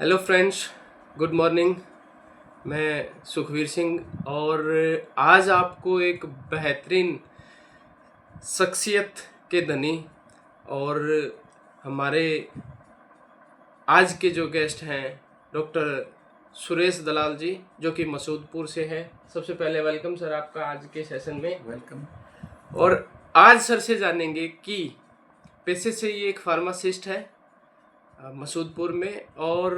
Hello friends, good morning. मैं सुखवीर सिंह और आज आपको एक बेहतरीन शख्सियत के धनी और हमारे आज के जो गेस्ट हैं डॉक्टर सुरेश दलाल जी, जो कि मसूदपुर से हैं। सबसे पहले वेलकम सर आपका आज के सेशन में। वेलकम। और आज सर से जानेंगे कि पेशे से ये एक फार्मासिस्ट है मसूदपुर में और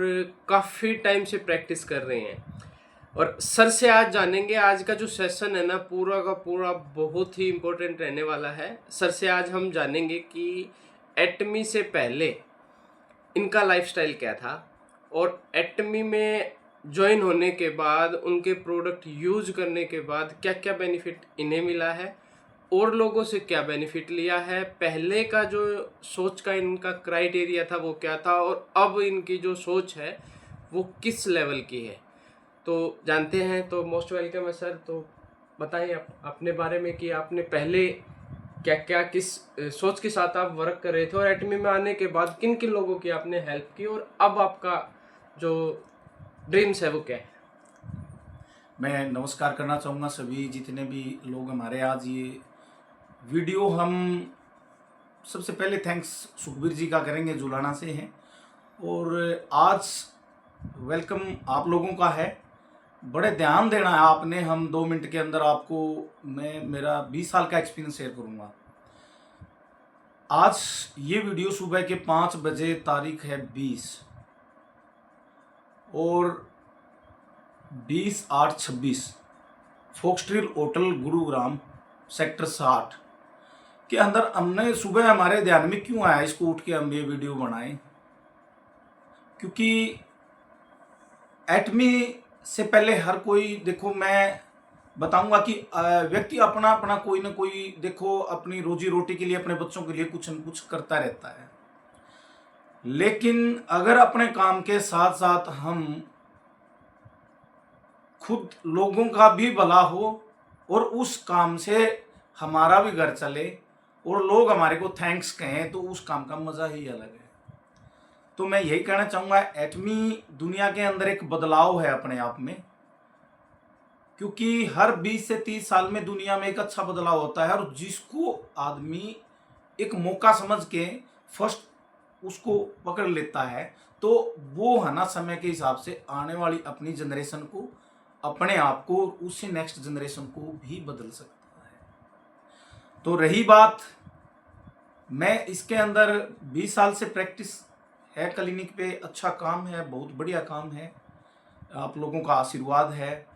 काफ़ी टाइम से प्रैक्टिस कर रहे हैं। और सर से आज जानेंगे, आज का जो सेशन है ना पूरा का पूरा बहुत ही इम्पोर्टेंट रहने वाला है। सर से आज हम जानेंगे कि एटमी से पहले इनका लाइफस्टाइल क्या था और एटमी में ज्वाइन होने के बाद उनके प्रोडक्ट यूज करने के बाद क्या क्या बेनिफिट इन्हें मिला है और लोगों से क्या बेनिफिट लिया है। पहले का जो सोच का इनका क्राइटेरिया था वो क्या था और अब इनकी जो सोच है वो किस लेवल की है, तो जानते हैं। तो मोस्ट वेलकम है सर। तो बताएं अपने बारे में कि आपने पहले क्या क्या किस सोच के साथ आप वर्क कर रहे थे और एटमी में आने के बाद किन किन लोगों की आपने हेल्प की और अब आपका जो ड्रीम्स है वो क्या है। मैं नमस्कार करना चाहूँगा सभी जितने भी लोग हमारे आज ये वीडियो हम सबसे पहले थैंक्स सुखबीर जी का करेंगे, जुलाना से हैं। और आज वेलकम आप लोगों का है। बड़े ध्यान देना है आपने। हम 2 मिनट के अंदर आपको मैं मेरा 20 साल का एक्सपीरियंस शेयर करूँगा। आज ये वीडियो सुबह के 5 बजे, तारीख है 20 और 20/8/26 फोक्सट्रील होटल गुरुग्राम सेक्टर 60 के अंदर हमने सुबह हमारे ध्यान में क्यों आया इसको उठ के हम ये वीडियो बनाएं, क्योंकि एटमी से पहले हर कोई, देखो मैं बताऊंगा कि व्यक्ति अपना अपना कोई ना कोई, देखो अपनी रोजी रोटी के लिए अपने बच्चों के लिए कुछ न कुछ करता रहता है। लेकिन अगर अपने काम के साथ साथ हम खुद लोगों का भी भला हो और उस काम से हमारा भी घर चले और लोग हमारे को थैंक्स कहें, तो उस काम का मज़ा ही अलग है। तो मैं यही कहना चाहूँगा, एटमी दुनिया के अंदर एक बदलाव है अपने आप में, क्योंकि हर 20 से 30 साल में दुनिया में एक अच्छा बदलाव होता है और जिसको आदमी एक मौका समझ के फर्स्ट उसको पकड़ लेता है, तो वो है ना समय के हिसाब से आने वाली अपनी जनरेशन को, अपने आप को, उससे नेक्स्ट जनरेशन को भी बदल सकता है। तो रही बात, मैं इसके अंदर 20 साल से प्रैक्टिस है क्लिनिक पे। अच्छा काम है, बहुत बढ़िया काम है। आप लोगों का आशीर्वाद है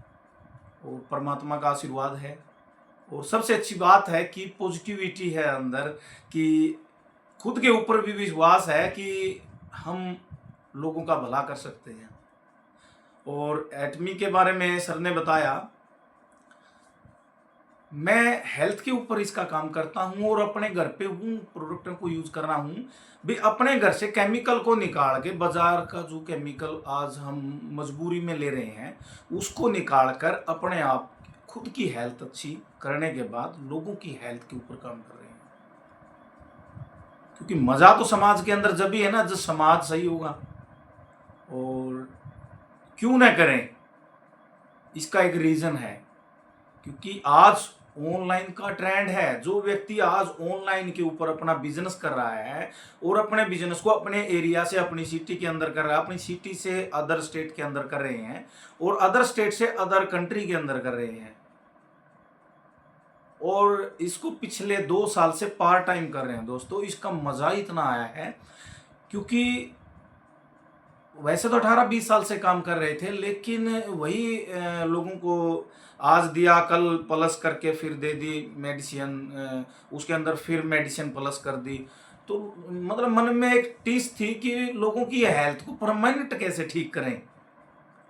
और परमात्मा का आशीर्वाद है। और सबसे अच्छी बात है कि पॉजिटिविटी है अंदर, कि खुद के ऊपर भी विश्वास है कि हम लोगों का भला कर सकते हैं। और एटमी के बारे में सर ने बताया, मैं हेल्थ के ऊपर इसका काम करता हूँ और अपने घर पे हूँ, प्रोडक्टों को यूज कर रहा हूँ भी। अपने घर से केमिकल को निकाल के, बाजार का जो केमिकल आज हम मजबूरी में ले रहे हैं, उसको निकाल कर अपने आप खुद की हेल्थ अच्छी करने के बाद लोगों की हेल्थ के ऊपर काम कर रहे हैं। क्योंकि मजा तो समाज के अंदर जब भी है ना, जब समाज सही होगा। और क्यों ना करें, इसका एक रीजन है, क्योंकि आज ऑनलाइन का ट्रेंड है। जो व्यक्ति आज ऑनलाइन के ऊपर अपना बिजनेस कर रहा है और अपने बिजनेस को अपने एरिया से, अपनी सिटी के अंदर कर रहा है, अपनी सिटी से अदर स्टेट के अंदर कर रहे हैं और अदर स्टेट से अदर कंट्री के अंदर कर रहे हैं, और इसको पिछले 2 साल से पार्ट टाइम कर रहे हैं दोस्तों। इसका मजा इतना आया है, क्योंकि वैसे तो 18-20 साल से काम कर रहे थे, लेकिन वही लोगों को आज दिया कल प्लस करके फिर दे दी मेडिसिन, उसके अंदर फिर मेडिसिन प्लस कर दी। तो मतलब मन में एक टीस थी कि लोगों की हेल्थ को परमानेंट कैसे ठीक करें।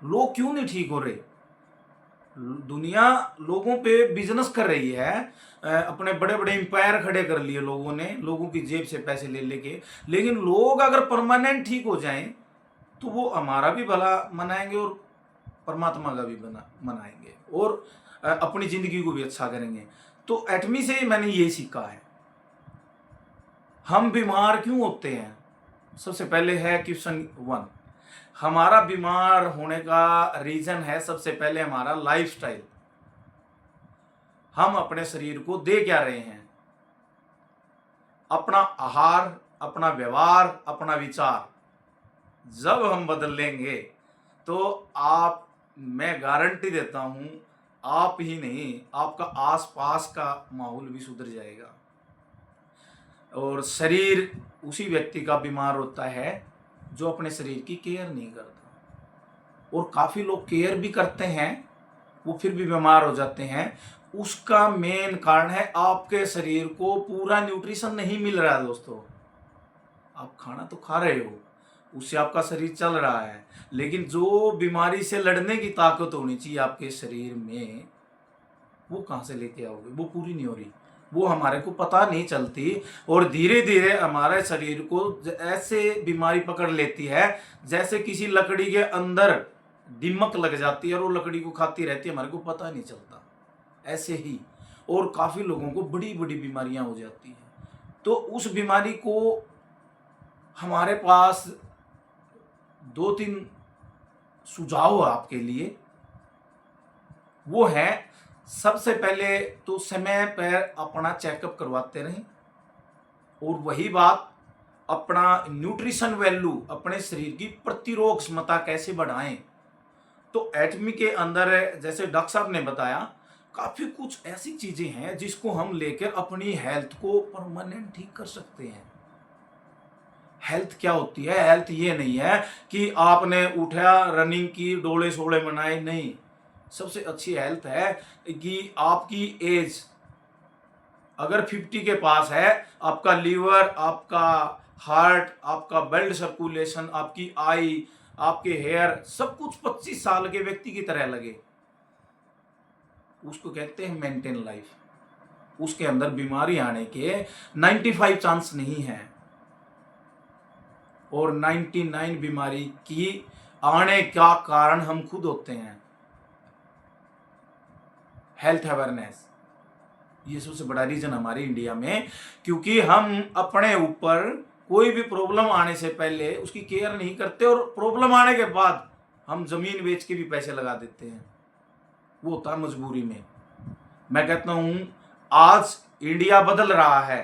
लोग क्यों नहीं ठीक हो रहे। दुनिया लोगों पे बिजनेस कर रही है, अपने बड़े बड़े एम्पायर खड़े कर लिए लोगों ने, लोगों की जेब से पैसे ले लेके। लेकिन लोग अगर परमानेंट ठीक हो जाएं तो वो हमारा भी भला मनाएंगे और परमात्मा का भी मनाएंगे और अपनी जिंदगी को भी अच्छा करेंगे। तो एटमी से मैंने ये सीखा है। हम बीमार क्यों होते हैं, सबसे पहले है क्वेश्चन 1 हमारा बीमार होने का रीजन है सबसे पहले हमारा लाइफस्टाइल। हम अपने शरीर को दे क्या रहे हैं? अपना आहार, अपना व्यवहार, अपना विचार जब हम बदल लेंगे तो आप, मैं गारंटी देता हूं, आप ही नहीं आपका आसपास का माहौल भी सुधर जाएगा। और शरीर उसी व्यक्ति का बीमार होता है जो अपने शरीर की केयर नहीं करता। और काफ़ी लोग केयर भी करते हैं, वो फिर भी बीमार हो जाते हैं। उसका मेन कारण है आपके शरीर को पूरा न्यूट्रिशन नहीं मिल रहा है। दोस्तों, आप खाना तो खा रहे हो, उससे आपका शरीर चल रहा है, लेकिन जो बीमारी से लड़ने की ताकत होनी चाहिए आपके शरीर में, वो कहाँ से लेके आओगे? वो पूरी नहीं हो रही, वो हमारे को पता नहीं चलती। और धीरे धीरे हमारे शरीर को ऐसे बीमारी पकड़ लेती है जैसे किसी लकड़ी के अंदर दीमक लग जाती है और वो लकड़ी को खाती रहती है, हमारे को पता नहीं चलता। ऐसे ही और काफ़ी लोगों को बड़ी बड़ी बीमारियां हो जाती हैं। तो उस बीमारी को हमारे पास 2-3 सुझाव है आपके लिए। वो है, सबसे पहले तो समय पर अपना चेकअप करवाते रहें। और वही बात, अपना न्यूट्रिशन वैल्यू, अपने शरीर की प्रतिरोधक क्षमता कैसे बढ़ाएं। तो एटमी के अंदर जैसे डॉक्टर साहब ने बताया, काफ़ी कुछ ऐसी चीज़ें हैं जिसको हम लेकर अपनी हेल्थ को परमानेंट ठीक कर सकते हैं। हेल्थ क्या होती है? हेल्थ ये नहीं है कि आपने उठा, रनिंग की, डोले शोले बनाए, नहीं। सबसे अच्छी हेल्थ है कि आपकी एज अगर 50 के पास है, आपका लीवर, आपका हार्ट, आपका ब्लड सर्कुलेशन, आपकी आई, आपके हेयर, सब कुछ 25 साल के व्यक्ति की तरह लगे, उसको कहते हैं मेंटेन लाइफ। उसके अंदर बीमारी आने के 95 चांस नहीं है। और 99 बीमारी की आने का कारण हम खुद होते हैं। हेल्थ अवेयरनेस, ये सबसे बड़ा रीजन हमारे इंडिया में, क्योंकि हम अपने ऊपर कोई भी प्रॉब्लम आने से पहले उसकी केयर नहीं करते और प्रॉब्लम आने के बाद हम जमीन बेच के भी पैसे लगा देते हैं। वो होता है मजबूरी में। मैं कहता हूं आज इंडिया बदल रहा है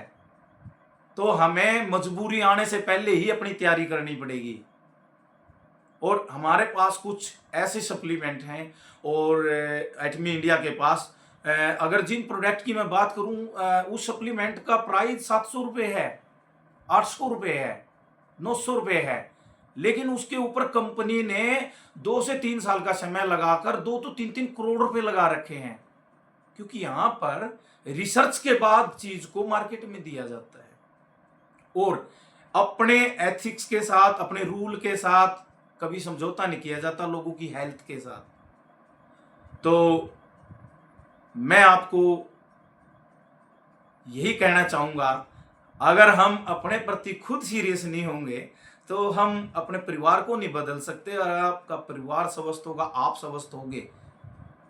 तो हमें मजबूरी आने से पहले ही अपनी तैयारी करनी पड़ेगी। और हमारे पास कुछ ऐसे सप्लीमेंट हैं और एटमी इंडिया के पास, अगर जिन प्रोडक्ट की मैं बात करूं, उस सप्लीमेंट का प्राइस 700 रुपये है, 800 रुपये है, 900 रुपये है, लेकिन उसके ऊपर कंपनी ने 2 से 3 साल का समय लगाकर 2 तो 3-3 करोड़ रुपए लगा रखे हैं, क्योंकि यहां पर रिसर्च के बाद चीज को मार्केट में दिया जाता है। और अपने एथिक्स के साथ, अपने रूल के साथ कभी समझौता नहीं किया जाता लोगों की हेल्थ के साथ। तो मैं आपको यही कहना चाहूंगा, अगर हम अपने प्रति खुद सीरियस नहीं होंगे तो हम अपने परिवार को नहीं बदल सकते। और आपका परिवार स्वस्थ होगा, आप स्वस्थ होंगे,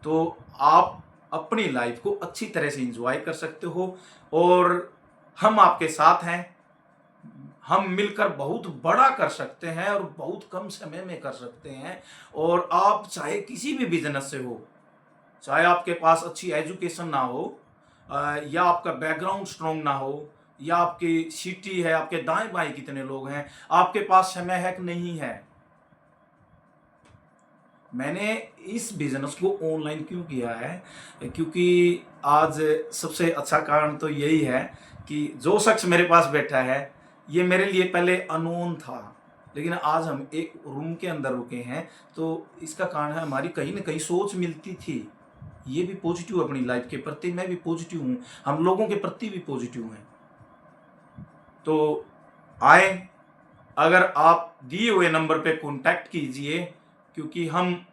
तो आप अपनी लाइफ को अच्छी तरह से एंजॉय कर सकते हो। और हम आपके साथ हैं, हम मिलकर बहुत बड़ा कर सकते हैं और बहुत कम समय में कर सकते हैं। और आप चाहे किसी भी बिजनेस से हो, चाहे आपके पास अच्छी एजुकेशन ना हो, या आपका बैकग्राउंड स्ट्रॉन्ग ना हो, या आपकी सिटी है, आपके दाएं बाएं कितने लोग हैं, आपके पास समय है कि नहीं है। मैंने इस बिजनेस को ऑनलाइन क्यों किया है? क्योंकि आज सबसे अच्छा कारण तो यही है कि जो शख्स मेरे पास बैठा है, ये मेरे लिए पहले अननोन था, लेकिन आज हम एक रूम के अंदर रुके हैं, तो इसका कारण है हमारी कहीं ना कहीं सोच मिलती थी। ये भी पॉजिटिव अपनी लाइफ के प्रति, मैं भी पॉजिटिव हूँ, हम लोगों के प्रति भी पॉजिटिव हैं। तो आए, अगर आप दिए हुए नंबर पे कांटेक्ट कीजिए, क्योंकि हम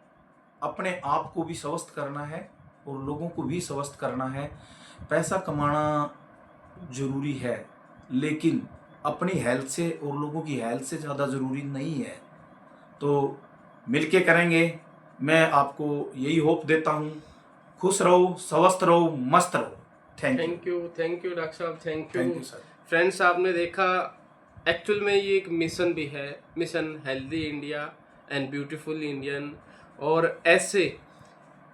अपने आप को भी स्वस्थ करना है और लोगों को भी स्वस्थ करना है। पैसा कमाना जरूरी है, लेकिन अपनी हेल्थ से और लोगों की हेल्थ से ज़्यादा ज़रूरी नहीं है। तो मिलके करेंगे। मैं आपको यही होप देता हूँ, खुश रहो, स्वस्थ रहो, मस्त रहो। थैंक यू डॉक्टर साहब, थैंक यू सर। फ्रेंड्स। आपने देखा, एक्चुअल में ये एक मिशन भी है, mission healthy India. And beautiful Indian. और ऐसे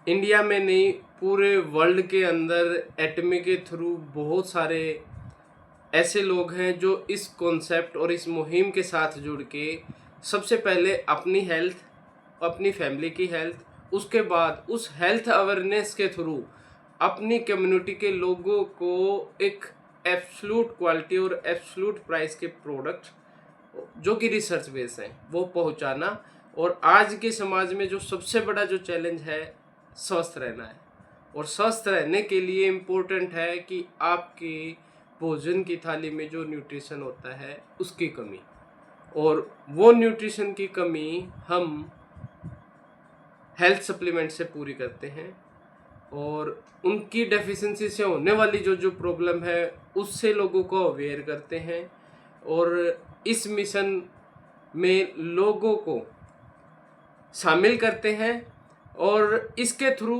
इंडिया में नहीं, पूरे वर्ल्ड के अंदर एटमी के थ्रू बहुत सारे ऐसे लोग हैं जो इस कॉन्सेप्ट और इस मुहिम के साथ जुड़ के सबसे पहले अपनी हेल्थ, अपनी फैमिली की हेल्थ, उसके बाद उस हेल्थ अवेयरनेस के थ्रू अपनी कम्युनिटी के लोगों को एक एब्सोल्यूट क्वालिटी और एब्सोल्यूट प्राइस के प्रोडक्ट जो कि रिसर्च बेस हैं वो पहुंचाना। और आज के समाज में जो सबसे बड़ा जो चैलेंज है, स्वस्थ रहना है। और स्वस्थ रहने के लिए इम्पोर्टेंट है कि आपकी भोजन की थाली में जो न्यूट्रिशन होता है उसकी कमी, और वो न्यूट्रिशन की कमी हम हेल्थ सप्लीमेंट से पूरी करते हैं। और उनकी डेफिशिएंसी से होने वाली जो जो प्रॉब्लम है उससे लोगों को अवेयर करते हैं। और इस मिशन में लोगों को शामिल करते हैं और इसके थ्रू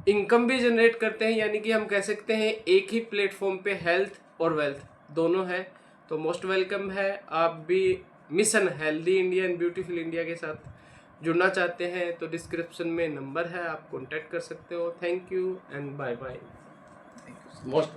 इनकम भी जनरेट करते हैं। यानी कि हम कह सकते हैं एक ही प्लेटफॉर्म पे हेल्थ और वेल्थ दोनों है। तो मोस्ट वेलकम है। आप भी mission healthy India and beautiful India के साथ जुड़ना चाहते हैं तो डिस्क्रिप्शन में नंबर है, आप कॉन्टैक्ट कर सकते हो। Thank you and bye bye. Most